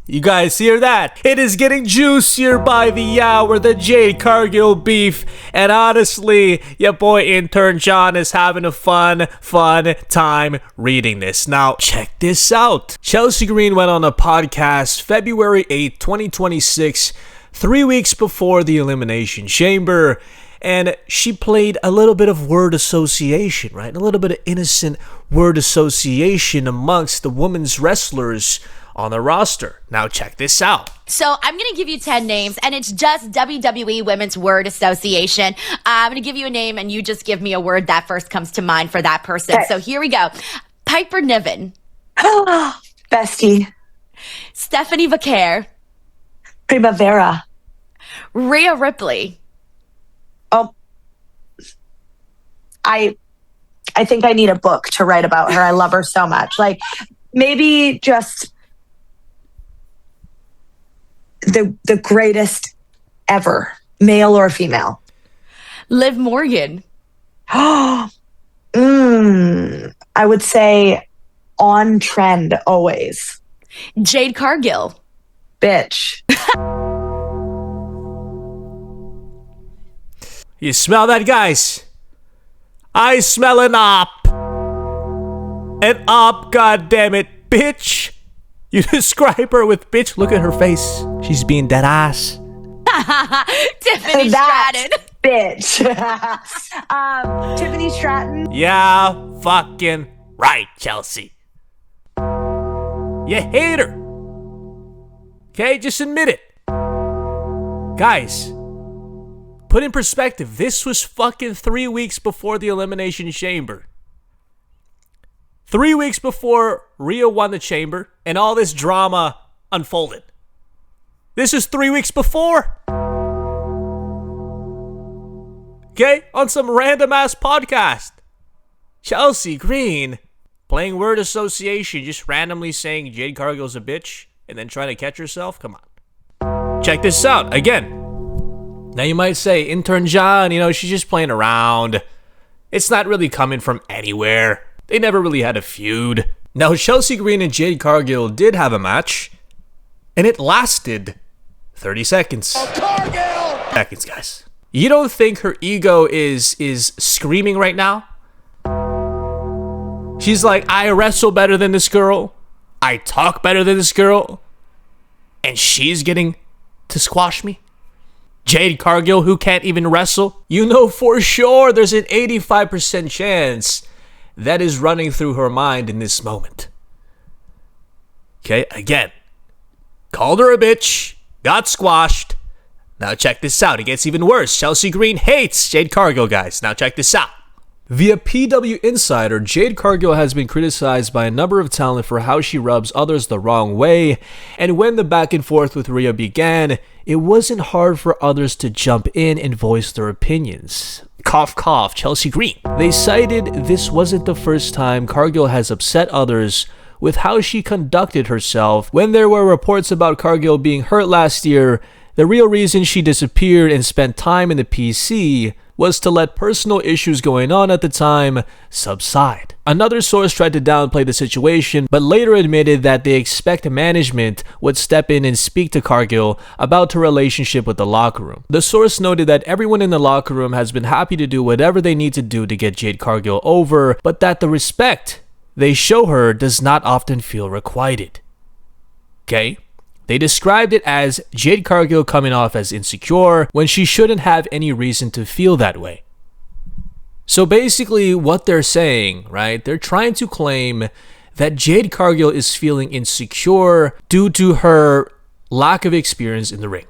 You guys hear that? It is getting juicier by the hour, the Jade Cargill beef. And honestly, your boy Intern John is having a fun time reading this. Now, check this out. Chelsea Green went on a podcast February 8th, 2026, 3 weeks before the Elimination Chamber. And she played a little bit of word association, right? A little bit of innocent word association amongst the women's wrestlers on the roster. Now check this out. So I'm going to give you 10 names, and it's just WWE Women's Word Association. I'm going to give you a name, and you just give me a word that first comes to mind for that person. Okay. So here we go. Piper Niven. Bestie. Stephanie Vaquer. Primavera. Rhea Ripley. Oh, I think I need a book to write about her. I love her so much. Like, maybe just the greatest ever, male or female. Liv Morgan. I would say on trend always. Jade Cargill. Bitch. You smell that, guys? I smell an op. An op, goddammit, bitch. You describe her with bitch. Look at her face. She's being dead ass. Tiffany Stratton. Bitch. Tiffany Stratton. Yeah, fucking right, Chelsea. You hate her. Okay, just admit it. Guys, put in perspective, this was fucking 3 weeks before the Elimination Chamber. 3 weeks before Rhea won the Chamber and all this drama unfolded. This is 3 weeks before. Okay, on some random ass podcast. Chelsea Green playing word association, just randomly saying Jade Cargill's a bitch and then trying to catch herself. Come on. Check this out again. Now you might say, Intern John, she's just playing around. It's not really coming from anywhere. They never really had a feud. Now, Chelsea Green and Jade Cargill did have a match, and it lasted 30 seconds. Cargill! Seconds, guys. You don't think her ego is screaming right now? She's like, I wrestle better than this girl. I talk better than this girl. And she's getting to squash me? Jade Cargill, who can't even wrestle? You know for sure there's an 85% chance that is running through her mind in this moment. Okay, again. Called her a bitch. Got squashed. Now check this out. It gets even worse. Chelsea Green hates Jade Cargill, guys. Now check this out. Via PW Insider, Jade Cargill has been criticized by a number of talent for how she rubs others the wrong way, and when the back and forth with Rhea began, it wasn't hard for others to jump in and voice their opinions. Cough, cough, Chelsea Green. They cited this wasn't the first time Cargill has upset others with how she conducted herself. When there were reports about Cargill being hurt last year, the real reason she disappeared and spent time in the PC was to let personal issues going on at the time subside. Another source tried to downplay the situation, but later admitted that they expect management would step in and speak to Cargill about her relationship with the locker room. The source noted that everyone in the locker room has been happy to do whatever they need to do to get Jade Cargill over, but that the respect they show her does not often feel requited. Okay? They described it as Jade Cargill coming off as insecure when she shouldn't have any reason to feel that way. So basically what they're saying, right? They're trying to claim that Jade Cargill is feeling insecure due to her lack of experience in the ring.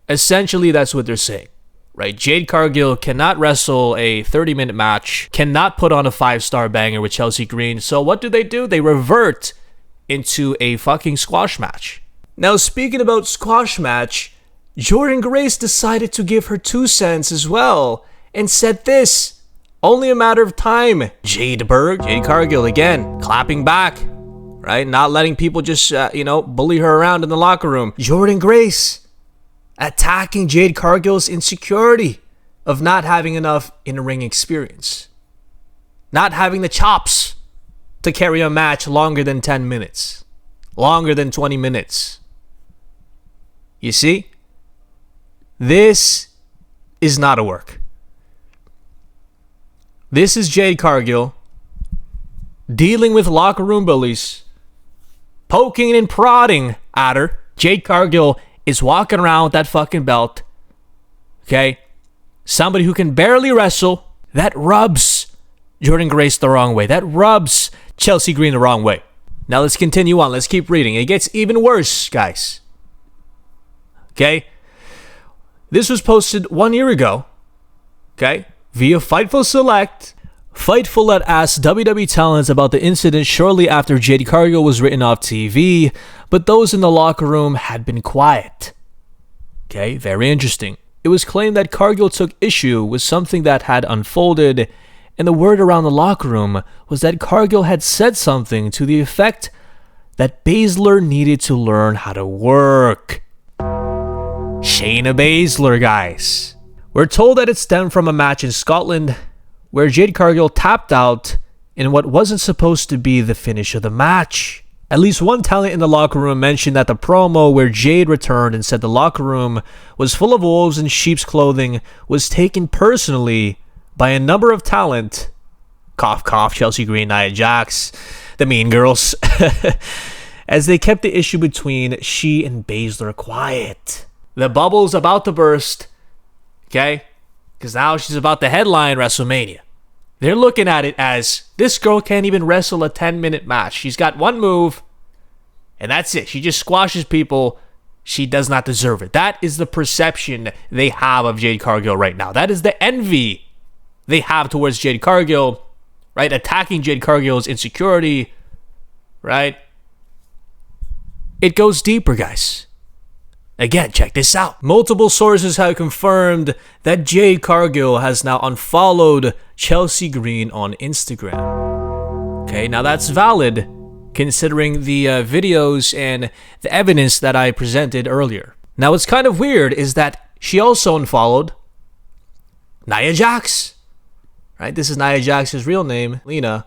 Essentially, that's what they're saying, right? Jade Cargill cannot wrestle a 30-minute match, cannot put on a 5-star banger with Chelsea Green. So what do? They revert into a fucking squash match. Now, speaking about squash match, Jordynne Grace decided to give her 2 cents as well and said this, only a matter of time. Jade Cargill again, clapping back, right? Not letting people just, bully her around in the locker room. Jordynne Grace attacking Jade Cargill's insecurity of not having enough in-ring experience. Not having the chops to carry a match longer than 10 minutes. longer than 20 minutes. You see? This is not a work. This is Jade Cargill dealing with locker room bullies, poking and prodding at her. Jade Cargill is walking around with that fucking belt. Okay? Somebody who can barely wrestle. That rubs Jordynne Grace the wrong way. That rubs Chelsea Green the wrong way. Now let's continue on. Let's keep reading. It gets even worse, guys. Okay? This was posted 1 year ago. Okay? Via Fightful Select. Fightful had asked WWE talents about the incident shortly after Jade Cargill was written off TV, but those in the locker room had been quiet. Okay, very interesting. It was claimed that Cargill took issue with something that had unfolded, and the word around the locker room was that Cargill had said something to the effect that Baszler needed to learn how to work. Shayna Baszler, guys. We're told that it stemmed from a match in Scotland where Jade Cargill tapped out in what wasn't supposed to be the finish of the match. At least one talent in the locker room mentioned that the promo where Jade returned and said the locker room was full of wolves in sheep's clothing was taken personally by a number of talent, cough cough, Chelsea Green, Nia Jax, the Mean Girls, as they kept the issue between she and Baszler quiet. The bubble's about to burst, okay? Because now she's about to headline WrestleMania. They're looking at it as, this girl can't even wrestle a 10-minute match. She's got one move, and that's it. She just squashes people. She does not deserve it. That is the perception they have of Jade Cargill right now. That is the envy they have towards Jade Cargill, right? Attacking Jade Cargill's insecurity, right? It goes deeper, guys. Again, check this out. Multiple sources have confirmed that Jade Cargill has now unfollowed Chelsea Green on Instagram. Okay, now that's valid considering the videos and the evidence that I presented earlier. Now what's kind of weird is that she also unfollowed Nia Jax. Right? This is Nia Jax's real name, Lena.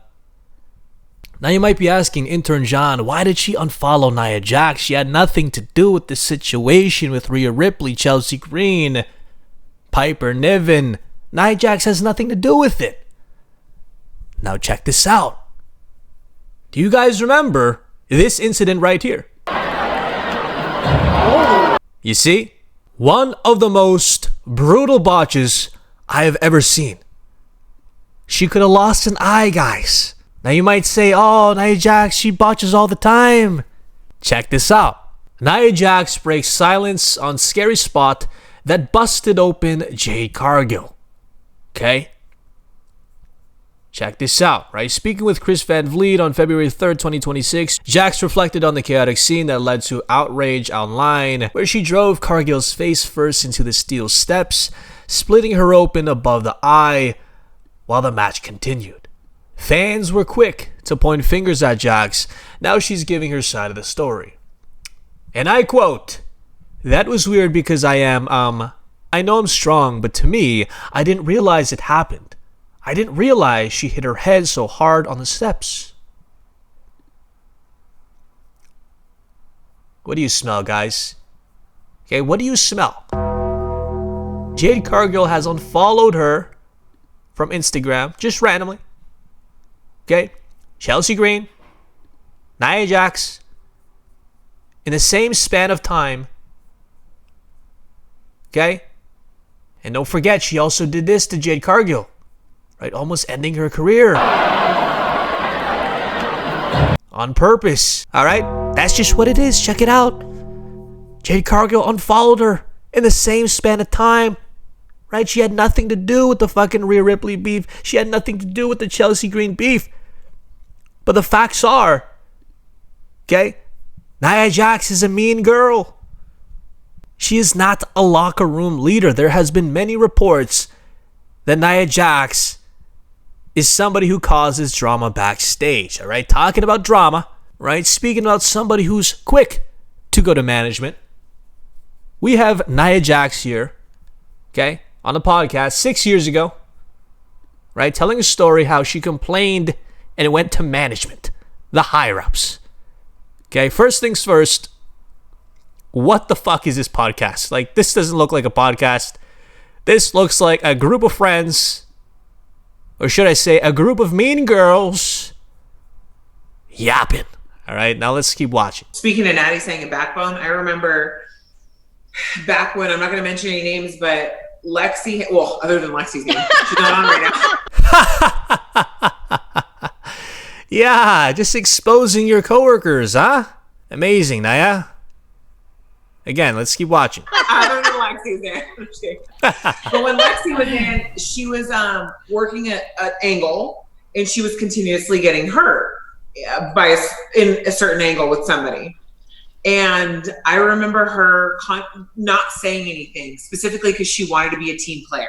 Now you might be asking, Intern John, why did she unfollow Nia Jax? She had nothing to do with this situation with Rhea Ripley, Chelsea Green, Piper Niven. Nia Jax has nothing to do with it. Now check this out. Do you guys remember this incident right here? You see? One of the most brutal botches I have ever seen. She could have lost an eye, guys. Now you might say, oh, Nia Jax, she botches all the time. Check this out. Nia Jax breaks silence on scary spot that busted open Jade Cargill. Okay? Check this out, right? Speaking with Chris Van Vliet on February 3rd, 2026, Jax reflected on the chaotic scene that led to outrage online, where she drove Cargill's face first into the steel steps, splitting her open above the eye while the match continued. Fans were quick to point fingers at Jax. Now she's giving her side of the story. And I quote, "That was weird because I know I'm strong, but to me, I didn't realize it happened. I didn't realize she hit her head so hard on the steps." What do you smell, guys? Okay, what do you smell? Jade Cargill has unfollowed her from Instagram, just randomly. Okay, Chelsea Green, Nia Jax, in the same span of time. Okay? And don't forget, she also did this to Jade Cargill, right? Almost ending her career. On purpose, all right? That's just what it is. Check it out. Jade Cargill unfollowed her in the same span of time, right? She had nothing to do with the fucking Rhea Ripley beef. She had nothing to do with the Chelsea Green beef. But the facts are, okay, Nia Jax is a mean girl. She is not a locker room leader. There has been many reports that Nia Jax is somebody who causes drama backstage, all right? Talking about drama, right? Speaking about somebody who's quick to go to management. We have Nia Jax here, okay, on the podcast 6 years ago, right? Telling a story how she complained and it went to management, the higher-ups. Okay, first things first. What the fuck is this podcast? Like, this doesn't look like a podcast. This looks like a group of friends, or should I say a group of mean girls yapping. All right, now let's keep watching. Speaking of Natty saying a backbone, I remember back when, I'm not going to mention any names, but Lexi, well, other than Lexi's name, she's not on right now. Yeah, just exposing your coworkers, huh? Amazing, Nia. Again, let's keep watching. Other than Lexi's name. But when Lexi was in, she was working at an angle, and she was continuously getting hurt by in a certain angle with somebody. And I remember her not saying anything, specifically because she wanted to be a team player.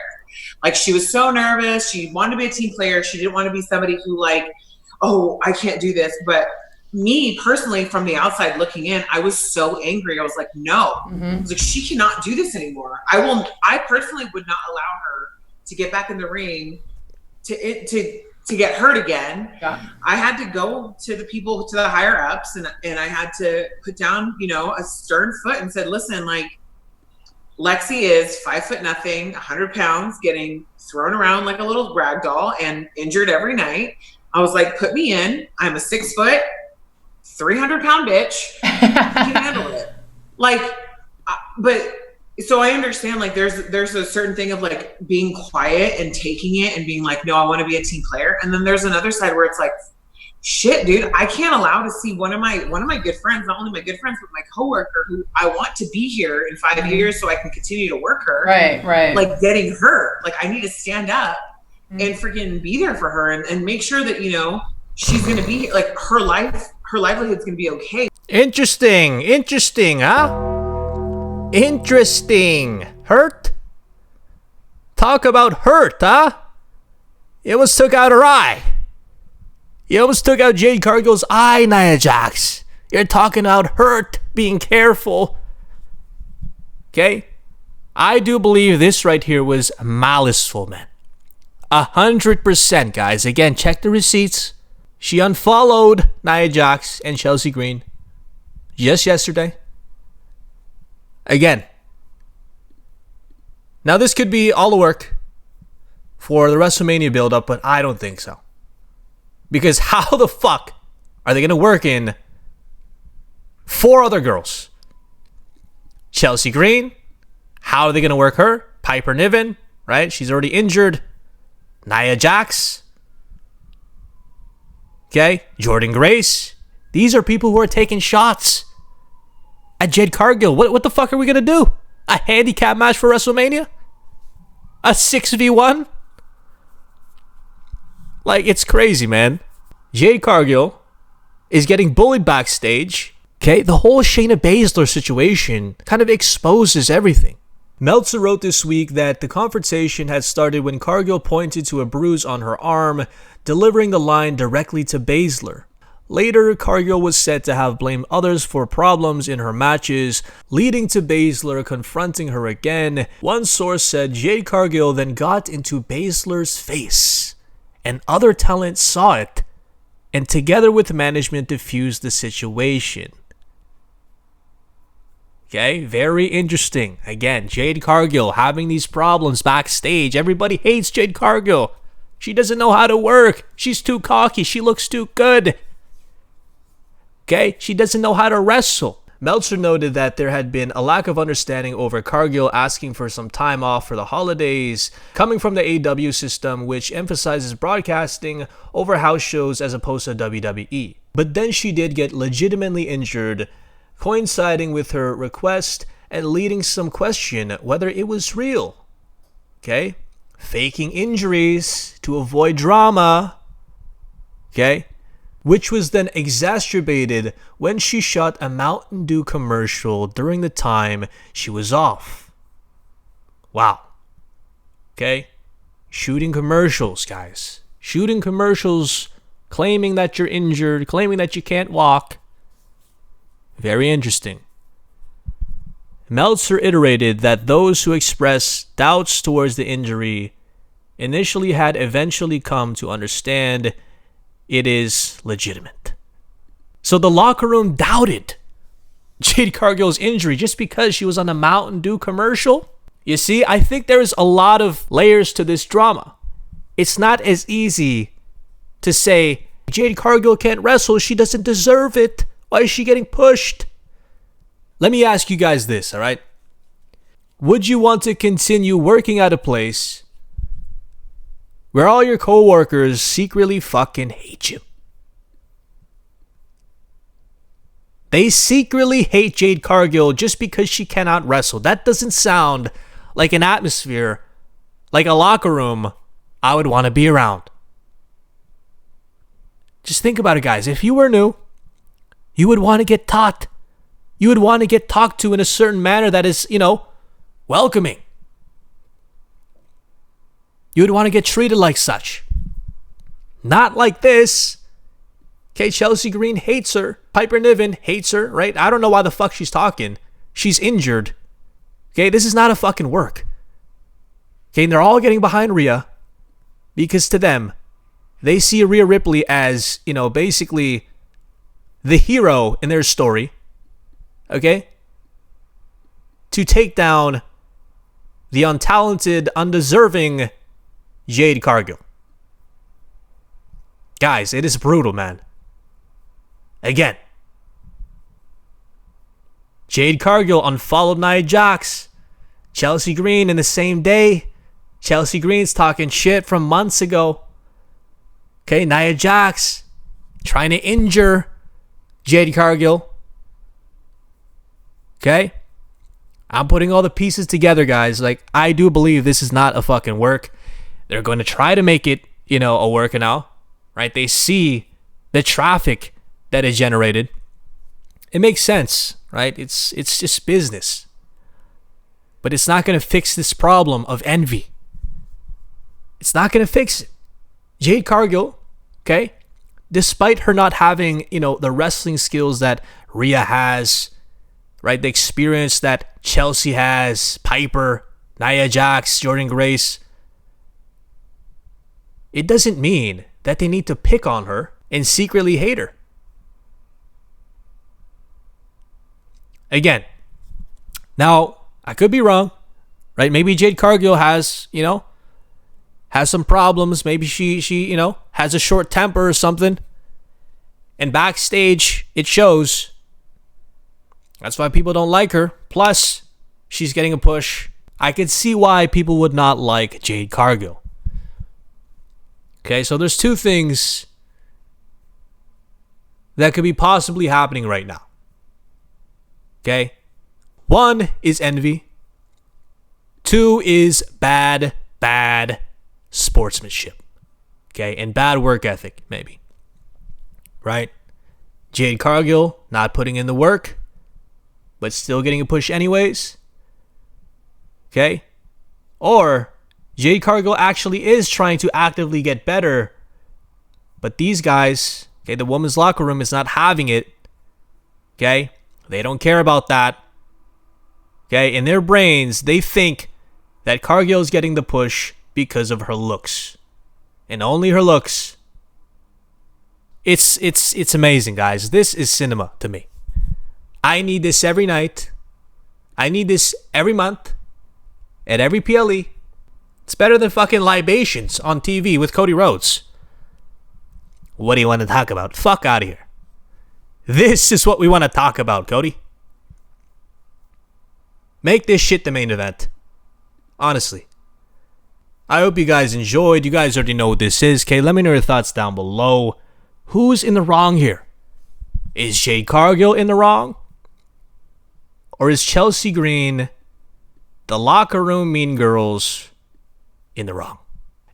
Like, she was so nervous. She wanted to be a team player. She didn't want to be somebody who, like, oh, I can't do this. But me personally, from the outside looking in, I was so angry. I was like, no. I was like, she cannot do this anymore. I personally would not allow her to get back in the ring to get hurt again. Yeah. I had to go to the people, to the higher ups, and I had to put down, a stern foot and said, listen, like, Lexi is 5'0", 100 pounds, getting thrown around like a little rag doll and injured every night. I was like, put me in. I'm a 6 foot, 300 pound bitch. You can handle it. Like, but so I understand, like, there's a certain thing of, like, being quiet and taking it and being like, no, I want to be a team player. And then there's another side where it's like, shit, dude, I can't allow to see one of my good friends, not only my good friends, but my coworker, who I want to be here in 5 years so I can continue to work her. Right. Like, getting hurt. Like, I need to stand up and freaking be there for her and make sure that, she's going to be, like, her livelihood's going to be okay. Interesting, huh? Interesting. Hurt? Talk about hurt, huh? You almost took out her eye. You almost took out Jade Cargill's eye, Nia Jax. You're talking about hurt, being careful. Okay? I do believe this right here was maliceful, man. 100%, guys. Again, check the receipts. She unfollowed Nia Jax and Chelsea Green just yesterday. Again. Now, this could be all the work for the WrestleMania build-up, but I don't think so. Because how the fuck are they going to work in 4 other girls? Chelsea Green. How are they going to work her? Piper Niven, right? She's already injured. Nia Jax. Okay? Jordynne Grace. These are people who are taking shots at Jade Cargill. What the fuck are we going to do? A handicap match for WrestleMania? A 6v1? Like, it's crazy, man. Jade Cargill is getting bullied backstage. Okay? The whole Shayna Baszler situation kind of exposes everything. Meltzer wrote this week that the confrontation had started when Cargill pointed to a bruise on her arm, delivering the line directly to Baszler. Later, Cargill was said to have blamed others for problems in her matches, leading to Baszler confronting her again. One source said Jade Cargill then got into Baszler's face, and other talent saw it, and together with management diffused the situation. Okay, very interesting. Again, Jade Cargill having these problems backstage. Everybody hates Jade Cargill. She doesn't know how to work. She's too cocky. She looks too good. Okay, she doesn't know how to wrestle. Meltzer noted that there had been a lack of understanding over Cargill asking for some time off for the holidays, coming from the AEW system, which emphasizes broadcasting over house shows as opposed to WWE. But then she did get legitimately injured, coinciding with her request and leading some question whether it was real. Okay? Faking injuries to avoid drama. Okay? Which was then exacerbated when she shot a Mountain Dew commercial during the time she was off. Wow. Okay? Shooting commercials, guys. Shooting commercials, claiming that you're injured, claiming that you can't walk. Very interesting. Meltzer iterated that those who expressed doubts towards the injury initially had eventually come to understand it is legitimate. So the locker room doubted Jade Cargill's injury just because she was on a Mountain Dew commercial. You see, I think there's a lot of layers to this drama. It's not as easy to say, Jade Cargill can't wrestle, she doesn't deserve it. Why is she getting pushed? Let me ask you guys this, all right? Would you want to continue working at a place where all your coworkers secretly fucking hate you? They secretly hate Jade Cargill just because she cannot wrestle. That doesn't sound like an atmosphere, like a locker room I would want to be around. Just think about it, guys. If you were new, you would want to get taught. You would want to get talked to in a certain manner that is, welcoming. You would want to get treated like such. Not like this. Okay, Chelsea Green hates her. Piper Niven hates her, right? I don't know why the fuck she's talking. She's injured. Okay, this is not a fucking work. Okay, and they're all getting behind Rhea because to them, they see Rhea Ripley as, basically the hero in their story. Okay? To take down the untalented, undeserving Jade Cargill. Guys, it is brutal, man. Again, Jade Cargill unfollowed Nia Jax. Chelsea Green in the same day. Chelsea Green's talking shit from months ago. Okay, Nia Jax trying to injure Jade Cargill. Okay? I'm putting all the pieces together, guys. Like, I do believe this is not a fucking work. They're going to try to make it, a work now. Right? They see the traffic that is generated. It makes sense, right? It's just business. But it's not going to fix this problem of envy. It's not going to fix it. Jade Cargill, okay, despite her not having, the wrestling skills that Rhea has, right, the experience that Chelsea has, Piper, Nia Jax, Jordynne Grace, it doesn't mean that they need to pick on her and secretly hate her. Again, now, I could be wrong, right? Maybe Jade Cargill has, has some problems. Maybe she has a short temper or something. And backstage, it shows. That's why people don't like her. Plus, she's getting a push. I could see why people would not like Jade Cargill. Okay, so there's two things that could be possibly happening right now. Okay? One is envy. Two is bad sportsmanship. Okay? And bad work ethic, maybe. Right? Jade Cargill not putting in the work, but still getting a push anyways. Okay? Or Jade Cargill actually is trying to actively get better, but these guys, okay, the women's locker room is not having it. Okay? They don't care about that. Okay? In their brains, they think that Cargill is getting the push because of her looks. And only her looks. It's amazing, guys. This is cinema to me. I need this every night. I need this every month. At every PLE. It's better than fucking libations on TV with Cody Rhodes. What do you want to talk about? Fuck out of here. This is what we want to talk about, Cody. Make this shit the main event. Honestly. I hope you guys enjoyed. You guys already know what this is. Okay, let me know your thoughts down below. Who's in the wrong here? Is Jade Cargill in the wrong? Or is Chelsea Green, the locker room mean girls, in the wrong?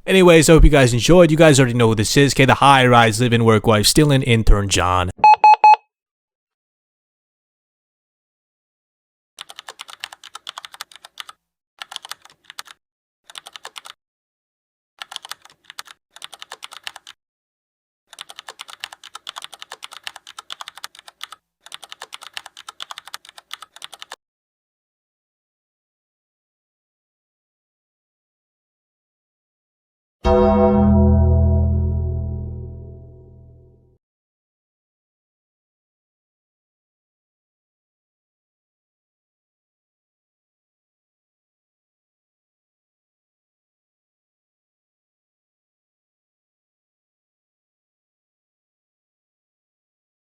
Anyways, I hope you guys enjoyed. You guys already know what this is. Okay, the high rise, live and work wife, still in Intern John.